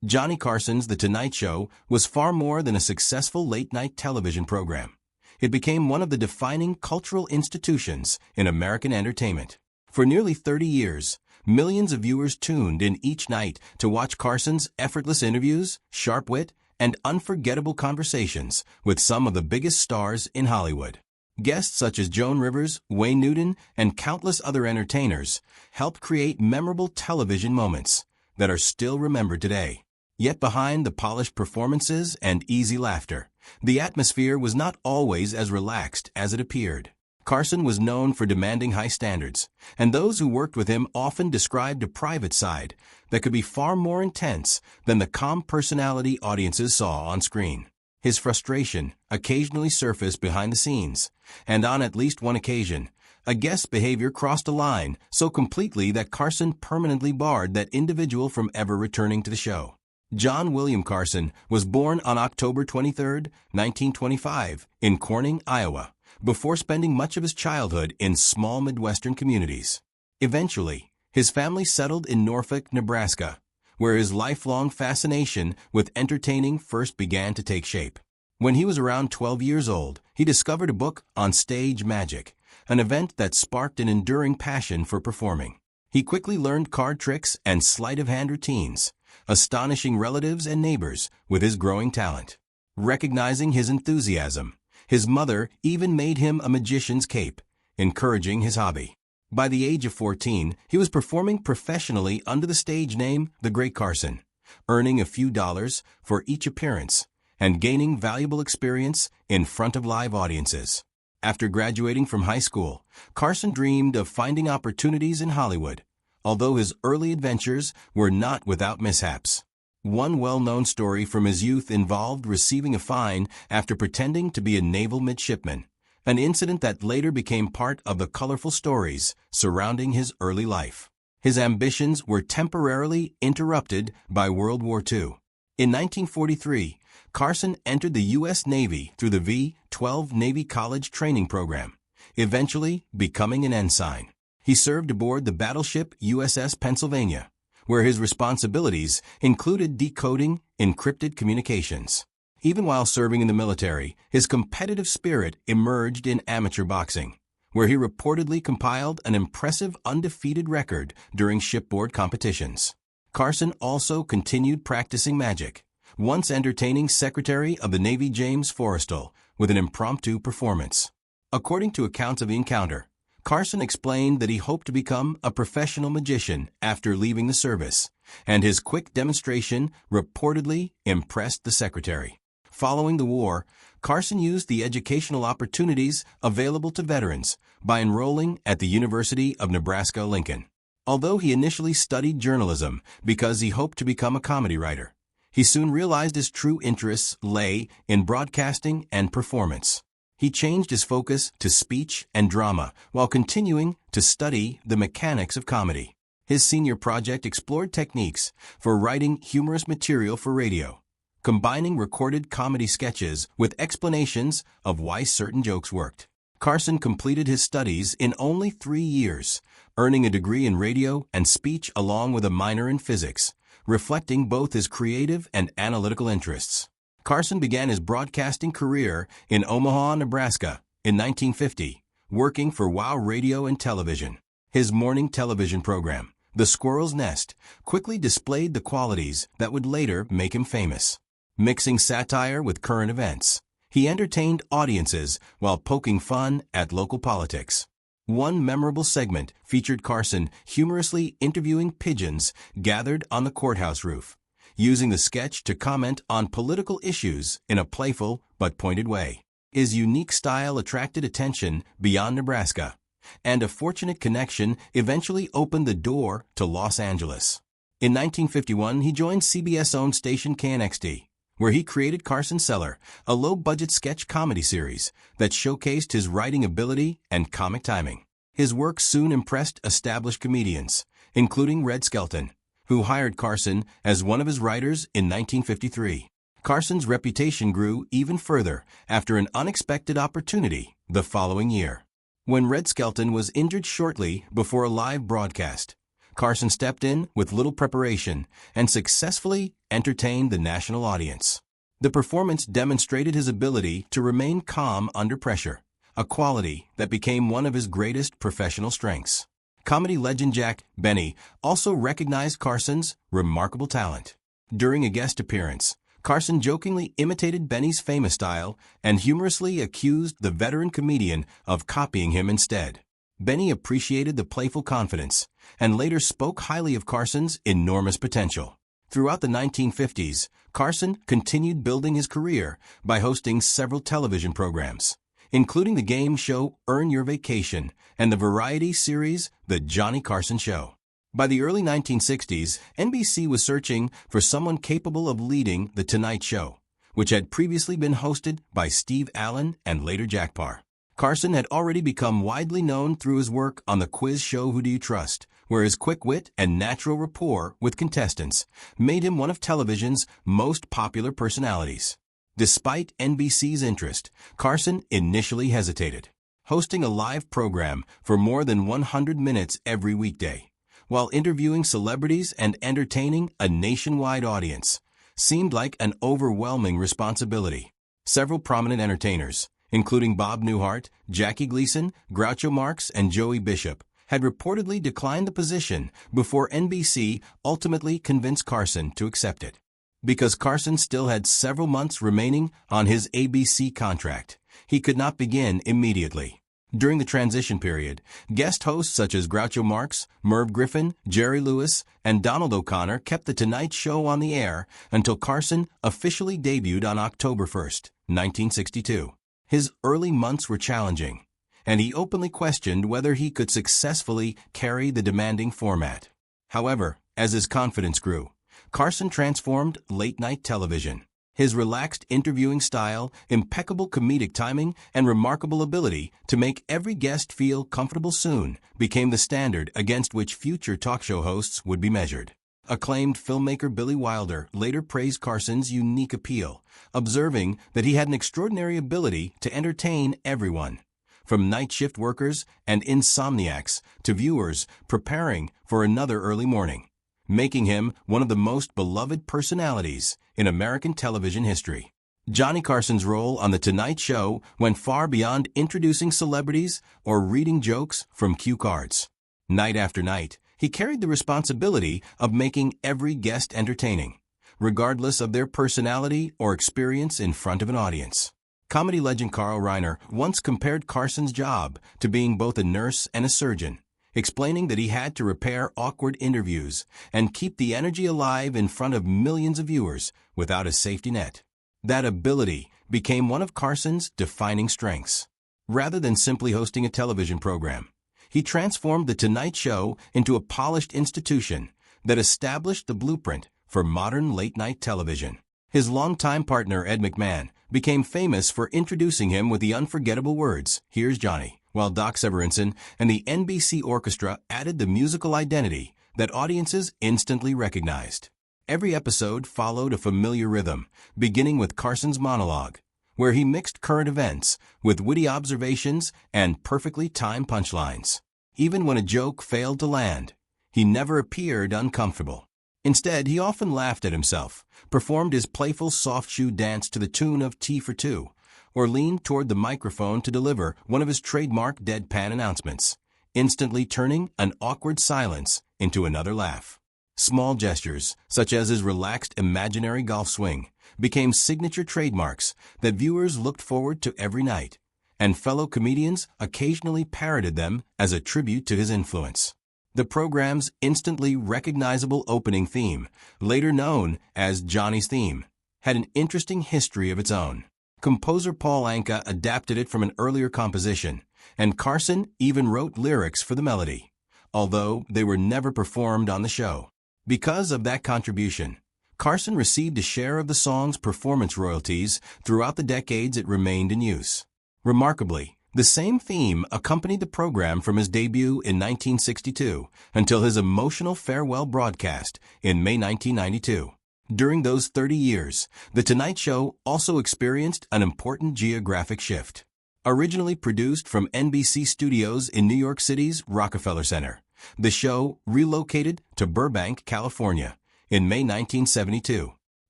Johnny Carson's The Tonight Show was far more than a successful late-night television program. It became one of the defining cultural institutions in American entertainment. For nearly 30 years, millions of viewers tuned in each night to watch Carson's effortless interviews, sharp wit, and unforgettable conversations with some of the biggest stars in Hollywood. Guests such as Joan Rivers, Wayne Newton, and countless other entertainers helped create memorable television moments that are still remembered today. Yet behind the polished performances and easy laughter, the atmosphere was not always as relaxed as it appeared. Carson was known for demanding high standards, and those who worked with him often described a private side that could be far more intense than the calm personality audiences saw on screen. His frustration occasionally surfaced behind the scenes, and on at least one occasion, a guest's behavior crossed a line so completely that Carson permanently barred that individual from ever returning to the show. John William Carson was born on October 23, 1925, in Corning, Iowa, before spending much of his childhood in small Midwestern communities. Eventually, his family settled in Norfolk, Nebraska, where his lifelong fascination with entertaining first began to take shape. When he was around 12 years old, he discovered a book on stage magic, an event that sparked an enduring passion for performing. He quickly learned card tricks and sleight-of-hand routines, astonishing relatives and neighbors with his growing talent. Recognizing his enthusiasm, his mother even made him a magician's cape, encouraging his hobby. By the age of 14, he was performing professionally under the stage name The Great Carson, earning a few dollars for each appearance and gaining valuable experience in front of live audiences. After graduating from high school, Carson dreamed of finding opportunities in Hollywood, although his early adventures were not without mishaps. One well-known story from his youth involved receiving a fine after pretending to be a naval midshipman, an incident that later became part of the colorful stories surrounding his early life. His ambitions were temporarily interrupted by World War II. In 1943, Carson entered the U.S. Navy through the V-12 Navy College Training Program, eventually becoming an ensign. He served aboard the battleship USS Pennsylvania, where his responsibilities included decoding encrypted communications. Even while serving in the military, his competitive spirit emerged in amateur boxing, where he reportedly compiled an impressive undefeated record during shipboard competitions. Carson also continued practicing magic, once entertaining Secretary of the Navy James Forrestal with an impromptu performance. According to accounts of the encounter, Carson explained that he hoped to become a professional magician after leaving the service, and his quick demonstration reportedly impressed the secretary. Following the war, Carson used the educational opportunities available to veterans by enrolling at the University of Nebraska-Lincoln. Although he initially studied journalism because he hoped to become a comedy writer, he soon realized his true interests lay in broadcasting and performance. He changed his focus to speech and drama while continuing to study the mechanics of comedy. His senior project explored techniques for writing humorous material for radio, combining recorded comedy sketches with explanations of why certain jokes worked. Carson completed his studies in only 3 years, earning a degree in radio and speech along with a minor in physics, reflecting both his creative and analytical interests. Carson began his broadcasting career in Omaha, Nebraska, in 1950, working for WOW Radio and Television. His morning television program, The Squirrel's Nest, quickly displayed the qualities that would later make him famous. Mixing satire with current events, he entertained audiences while poking fun at local politics. One memorable segment featured Carson humorously interviewing pigeons gathered on the courthouse roof, using the sketch to comment on political issues in a playful but pointed way. His unique style attracted attention beyond Nebraska, and a fortunate connection eventually opened the door to Los Angeles. In 1951, he joined CBS-owned station KNXT, where he created Carson Cellar, a low-budget sketch comedy series that showcased his writing ability and comic timing. His work soon impressed established comedians, including Red Skelton, who hired Carson as one of his writers in 1953. Carson's reputation grew even further after an unexpected opportunity the following year. When Red Skelton was injured shortly before a live broadcast, Carson stepped in with little preparation and successfully entertained the national audience. The performance demonstrated his ability to remain calm under pressure, a quality that became one of his greatest professional strengths. Comedy legend Jack Benny also recognized Carson's remarkable talent. During a guest appearance, Carson jokingly imitated Benny's famous style and humorously accused the veteran comedian of copying him instead. Benny appreciated the playful confidence and later spoke highly of Carson's enormous potential. Throughout the 1950s, Carson continued building his career by hosting several television programs, including the game show Earn Your Vacation and the variety series The Johnny Carson Show. By the early 1960s, NBC was searching for someone capable of leading The Tonight Show, which had previously been hosted by Steve Allen and later Jack Paar. Carson had already become widely known through his work on the quiz show Who Do You Trust, where his quick wit and natural rapport with contestants made him one of television's most popular personalities. Despite NBC's interest, Carson initially hesitated, hosting a live program for more than 100 minutes every weekday, while interviewing celebrities and entertaining a nationwide audience seemed like an overwhelming responsibility. Several prominent entertainers, including Bob Newhart, Jackie Gleason, Groucho Marx, and Joey Bishop, had reportedly declined the position before NBC ultimately convinced Carson to accept it. Because Carson still had several months remaining on his ABC contract, he could not begin immediately. During the transition period, guest hosts such as Groucho Marx, Merv Griffin, Jerry Lewis, and Donald O'Connor kept The Tonight Show on the air until Carson officially debuted on October 1, 1962. His early months were challenging, and he openly questioned whether he could successfully carry the demanding format. However, as his confidence grew, Carson transformed late-night television. His relaxed interviewing style, impeccable comedic timing, and remarkable ability to make every guest feel comfortable soon became the standard against which future talk show hosts would be measured. Acclaimed filmmaker Billy Wilder later praised Carson's unique appeal, observing that he had an extraordinary ability to entertain everyone, from night shift workers and insomniacs to viewers preparing for another early morning, making him one of the most beloved personalities in American television history. Johnny Carson's role on The Tonight Show went far beyond introducing celebrities or reading jokes from cue cards. Night after night, he carried the responsibility of making every guest entertaining, regardless of their personality or experience in front of an audience. Comedy legend Carl Reiner once compared Carson's job to being both a nurse and a surgeon, explaining that he had to repair awkward interviews and keep the energy alive in front of millions of viewers without a safety net. That ability became one of Carson's defining strengths. Rather than simply hosting a television program, he transformed The Tonight Show into a polished institution that established the blueprint for modern late-night television. His longtime partner Ed McMahon became famous for introducing him with the unforgettable words, "Here's Johnny," while Doc Severinsen and the NBC Orchestra added the musical identity that audiences instantly recognized. Every episode followed a familiar rhythm, beginning with Carson's monologue, where he mixed current events with witty observations and perfectly timed punchlines. Even when a joke failed to land, he never appeared uncomfortable. Instead, he often laughed at himself, performed his playful soft shoe dance to the tune of Tea for Two, or leaned toward the microphone to deliver one of his trademark deadpan announcements, instantly turning an awkward silence into another laugh. Small gestures, such as his relaxed imaginary golf swing, became signature trademarks that viewers looked forward to every night, and fellow comedians occasionally parodied them as a tribute to his influence. The program's instantly recognizable opening theme, later known as Johnny's Theme, had an interesting history of its own. Composer Paul Anka adapted it from an earlier composition, and Carson even wrote lyrics for the melody, although they were never performed on the show. Because of that contribution, Carson received a share of the song's performance royalties throughout the decades it remained in use. Remarkably, the same theme accompanied the program from his debut in 1962 until his emotional farewell broadcast in May 1992. During those 30 years, The Tonight Show also experienced an important geographic shift. Originally produced from NBC studios in New York City's Rockefeller Center, The show relocated to Burbank, California, in May 1972.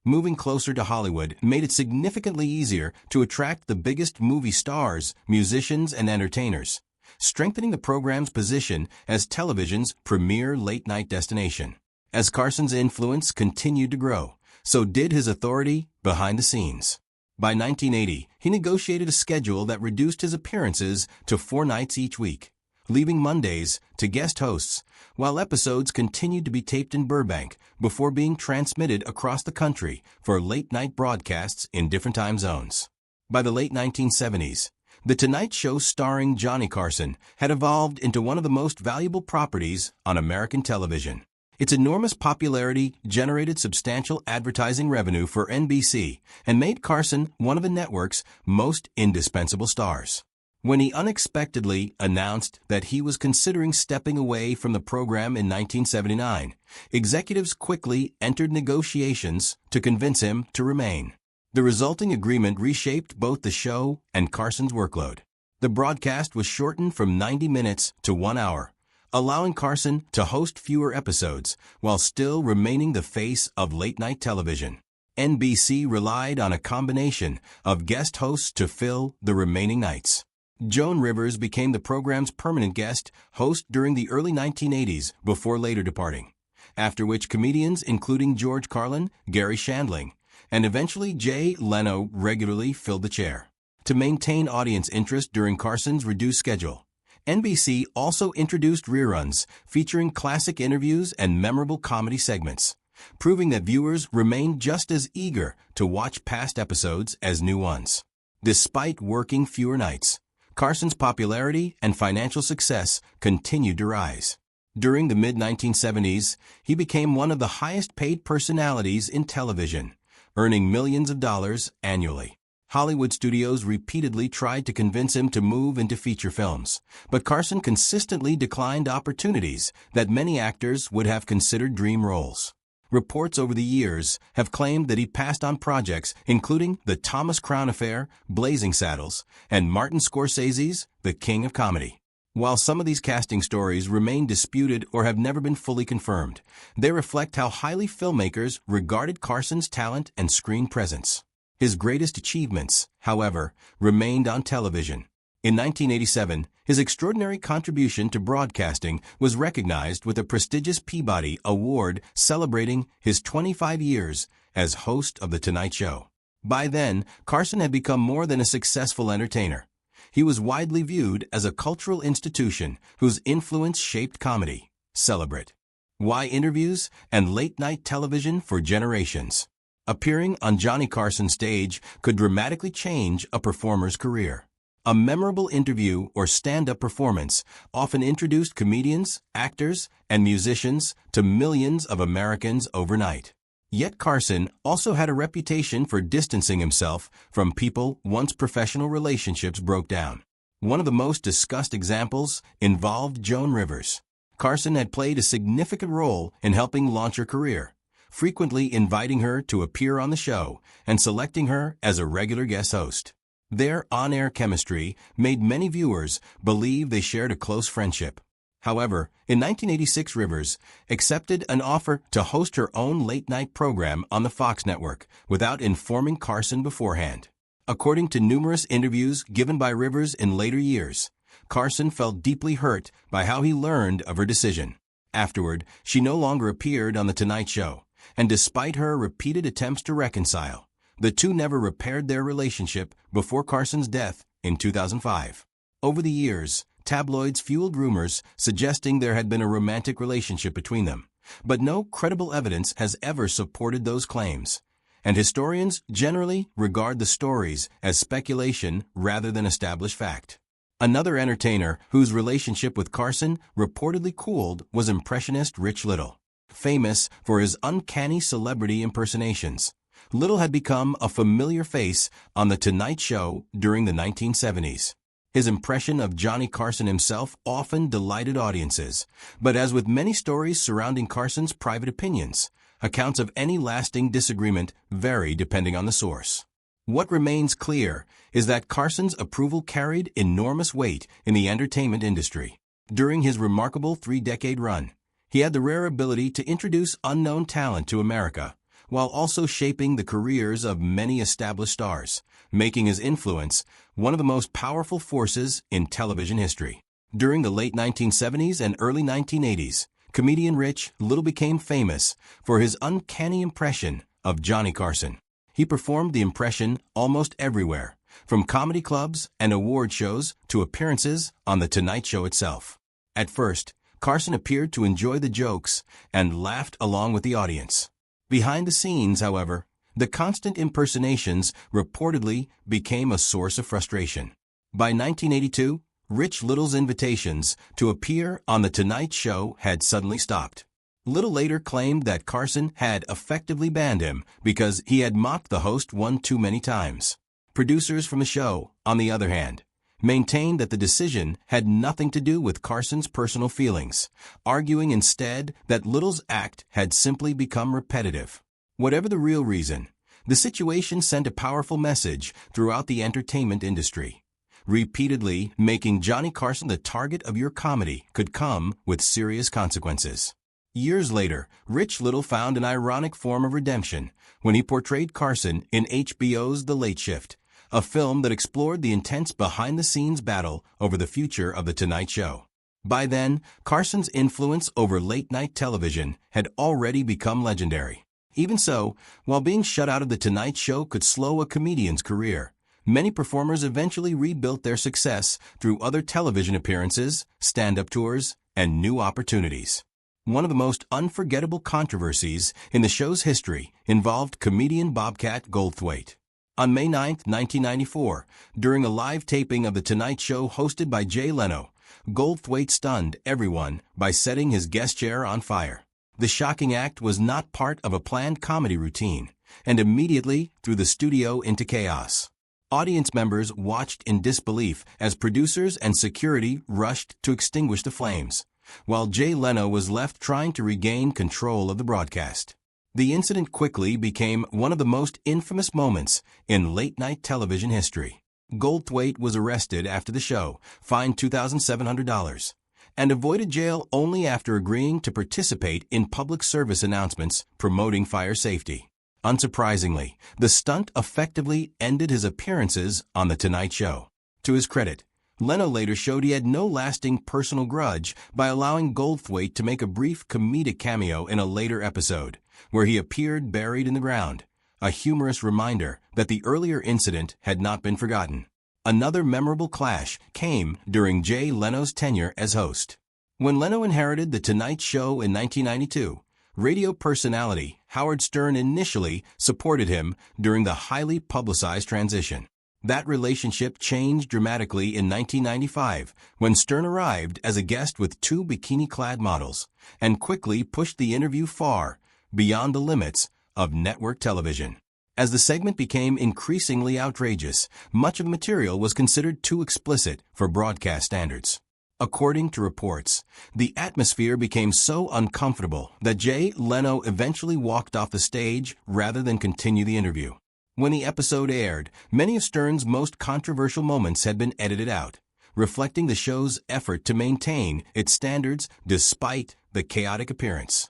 Moving closer to Hollywood made it significantly easier to attract the biggest movie stars, musicians, and entertainers, strengthening the program's position as television's premier late-night destination. As Carson's influence continued to grow, so did his authority behind the scenes. By 1980, he negotiated a schedule that reduced his appearances to 4 nights each week, leaving Mondays to guest hosts, while episodes continued to be taped in Burbank before being transmitted across the country for late-night broadcasts in different time zones. By the late 1970s, The Tonight Show starring Johnny Carson had evolved into one of the most valuable properties on American television. Its enormous popularity generated substantial advertising revenue for NBC and made Carson one of the network's most indispensable stars. When he unexpectedly announced that he was considering stepping away from the program in 1979, executives quickly entered negotiations to convince him to remain. The resulting agreement reshaped both the show and Carson's workload. The broadcast was shortened from 90 minutes to 1 hour, allowing Carson to host fewer episodes while still remaining the face of late-night television. NBC relied on a combination of guest hosts to fill the remaining nights. Joan Rivers became the program's permanent guest host during the early 1980s before later departing, after which comedians including George Carlin, Gary Shandling, and eventually Jay Leno regularly filled the chair. To maintain audience interest during Carson's reduced schedule, NBC also introduced reruns featuring classic interviews and memorable comedy segments, proving that viewers remained just as eager to watch past episodes as new ones. Despite working fewer nights, Carson's popularity and financial success continued to rise. During the mid-1970s, he became one of the highest-paid personalities in television, earning millions of dollars annually. Hollywood studios repeatedly tried to convince him to move into feature films, but Carson consistently declined opportunities that many actors would have considered dream roles. Reports over the years have claimed that he passed on projects including The Thomas Crown Affair, Blazing Saddles, and Martin Scorsese's The King of Comedy. While some of these casting stories remain disputed or have never been fully confirmed, they reflect how highly filmmakers regarded Carson's talent and screen presence. His greatest achievements, however, remained on television. In 1987, his extraordinary contribution to broadcasting was recognized with a prestigious Peabody Award celebrating his 25 years as host of The Tonight Show. By then, Carson had become more than a successful entertainer. He was widely viewed as a cultural institution whose influence shaped comedy, Celebrate, Why interviews, and late-night television for generations. Appearing on Johnny Carson's stage could dramatically change a performer's career. A memorable interview or stand-up performance often introduced comedians, actors, and musicians to millions of Americans overnight. Yet Carson also had a reputation for distancing himself from people once professional relationships broke down. One of the most discussed examples involved Joan Rivers. Carson had played a significant role in helping launch her career, frequently inviting her to appear on the show and selecting her as a regular guest host. Their on-air chemistry made many viewers believe they shared a close friendship. However, in 1986, Rivers accepted an offer to host her own late-night program on the Fox network without informing Carson beforehand. According to numerous interviews given by Rivers in later years, Carson felt deeply hurt by how he learned of her decision. Afterward, she no longer appeared on The Tonight Show, and despite her repeated attempts to reconcile, the two never repaired their relationship before Carson's death in 2005. Over the years, tabloids fueled rumors suggesting there had been a romantic relationship between them, but no credible evidence has ever supported those claims, and historians generally regard the stories as speculation rather than established fact. Another entertainer whose relationship with Carson reportedly cooled was impressionist Rich Little. Famous for his uncanny celebrity impersonations, Little had become a familiar face on The Tonight Show during the 1970s. His impression of Johnny Carson himself often delighted audiences, but as with many stories surrounding Carson's private opinions, accounts of any lasting disagreement vary depending on the source. What remains clear is that Carson's approval carried enormous weight in the entertainment industry. During his remarkable three-decade run, he had the rare ability to introduce unknown talent to America, while also shaping the careers of many established stars, making his influence one of the most powerful forces in television history. During the late 1970s and early 1980s, comedian Rich Little became famous for his uncanny impression of Johnny Carson. He performed the impression almost everywhere, from comedy clubs and award shows to appearances on The Tonight Show itself. At first, Carson appeared to enjoy the jokes and laughed along with the audience. Behind the scenes, however, the constant impersonations reportedly became a source of frustration. By 1982, Rich Little's invitations to appear on The Tonight Show had suddenly stopped. Little later claimed that Carson had effectively banned him because he had mocked the host one too many times. Producers from the show, on the other hand, maintained that the decision had nothing to do with Carson's personal feelings, arguing instead that Little's act had simply become repetitive. Whatever the real reason, the situation sent a powerful message throughout the entertainment industry. Repeatedly making Johnny Carson the target of your comedy could come with serious consequences. Years later, Rich Little found an ironic form of redemption when he portrayed Carson in HBO's The Late Shift, a film that explored the intense behind-the-scenes battle over the future of The Tonight Show. By then, Carson's influence over late-night television had already become legendary. Even so, while being shut out of The Tonight Show could slow a comedian's career, many performers eventually rebuilt their success through other television appearances, stand-up tours, and new opportunities. One of the most unforgettable controversies in the show's history involved comedian Bobcat Goldthwait. On May 9, 1994, during a live taping of The Tonight Show hosted by Jay Leno, Goldthwait stunned everyone by setting his guest chair on fire. The shocking act was not part of a planned comedy routine and immediately threw the studio into chaos. Audience members watched in disbelief as producers and security rushed to extinguish the flames, while Jay Leno was left trying to regain control of the broadcast. The incident quickly became one of the most infamous moments in late-night television history. Goldthwait was arrested after the show, fined $2,700, and avoided jail only after agreeing to participate in public service announcements promoting fire safety. Unsurprisingly, the stunt effectively ended his appearances on The Tonight Show. To his credit, Leno later showed he had no lasting personal grudge by allowing Goldthwait to make a brief comedic cameo in a later episode, where he appeared buried in the ground, a humorous reminder that the earlier incident had not been forgotten. Another memorable clash came during Jay Leno's tenure as host. When Leno inherited The Tonight Show in 1992, radio personality Howard Stern initially supported him during the highly publicized transition. That relationship changed dramatically in 1995 when Stern arrived as a guest with two bikini-clad models and quickly pushed the interview far beyond the limits of network television. As the segment became increasingly outrageous, much of the material was considered too explicit for broadcast standards. According to reports, the atmosphere became so uncomfortable that Jay Leno eventually walked off the stage rather than continue the interview. When the episode aired, many of Stern's most controversial moments had been edited out, reflecting the show's effort to maintain its standards despite the chaotic appearance.